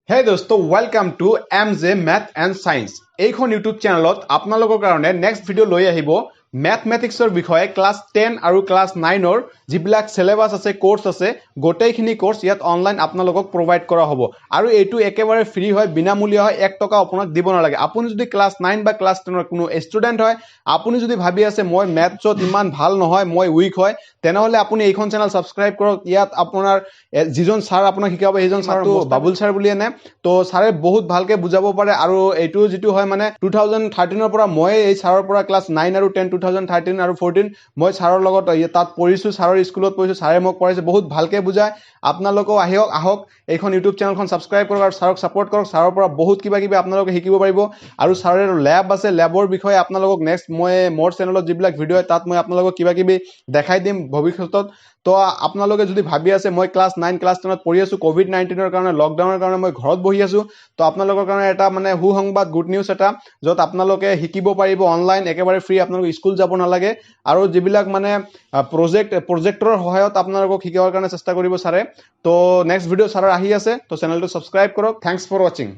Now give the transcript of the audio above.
Hey dosto, welcome to MJ Math and Science. এইখন YouTube চেনেলত আপোনালোকৰ কাৰণে নেক্সট ভিডিও লৈ আহিব ম্যাথমেটিক্সৰ বিষয়ে ক্লাস 10 আৰু ক্লাস 9 ৰ যিবিলাক সিলেবাস আছে কোৰ্স আছে গোটেইখিনি কোৰ্স ইয়াত অনলাইন আপোনালোকক প্ৰভাইড কৰা হ'ব আৰু এইটো একেবাৰে ফ্ৰী হয় বিনামূলীয়া হয় 1 টকা আপোনাক দিব নালাগে আপুনি যদি ক্লাস 9 বা ক্লাস 10 ৰ কোনো ষ্টুডেন্ট হয় আপুনি যদি ভাবি আছে মই ম্যাথছত ইমান ভাল নহয় মই উইক হয় তেনেহলে আপুনি এইখন চেনেল সাবস্ক্রাইব কৰক ইয়াত আপোনাৰ যিজন স্যাৰ আপোনাক শিকাব এইজন স্যাৰ বাবুল স্যাৰ বুলি এনে তো স্যাৰে বহুত ভালকে বুজাব পাৰে আৰু এইটো যেটো হয় মানে 2013 ৰ পৰা মই এই স্যাৰৰ পৰা ক্লাস 9 আৰু 10 2013 আৰু 14 মই স্যাৰৰ লগত তাত পঢ়িছো স্যাৰৰ স্কুলত পঢ়িছো স্যাৰে মোক পঢ়াইছে বহুত ভালকে বুজায় আপোনালোকো আহক এইখন ইউটিউব চেনেলখন সাবস্ক্রাইব কৰক আৰু স্যাৰক সাপোৰ্ট কৰক স্যাৰৰ পৰা বহুত কিবা আপোনালোকে শিকিব পাৰিব আৰু স্যাৰৰ ল্যাব আছে ল্যাবৰ বিষয়ে আপোনালোকক নেক্সট মই মোৰ চেনেলত যিবিলাক ভিডিও তাত মই আপোনালোকক কিবা দেখাই দিম ভৱিষ্যতত তো আপোনালোকে যদি ভাবি আছে মই ক্লাস 9 ক্লাস 10 ত পঢ়ি আছো কোভিড-19 ৰ কাৰণে লকডাউনৰ কাৰণে মই ঘৰত বহি আছো তো আপোনালোকৰ কাৰণে এটা মানে সুসংবাদ গুড নিউজ এটা যত আপোনালোকে শিকিব পাৰিব অনলাইন একেবাৰে ফ্ৰী আপোনালোক স্কুল যাব নালাগে আৰু যিবিলাক মানে প্ৰজেক্টৰৰ সহায়ত আপোনালোকক শিকাবৰ কাৰণে চেষ্টা কৰিব ছাৰে তো নেক্সট ভিডিও ছাৰৰ আহি আছে তো চেনেলটো সাবস্ক্ৰাইব কৰক থ্যাঙ্কস ফৰ ওয়াচিং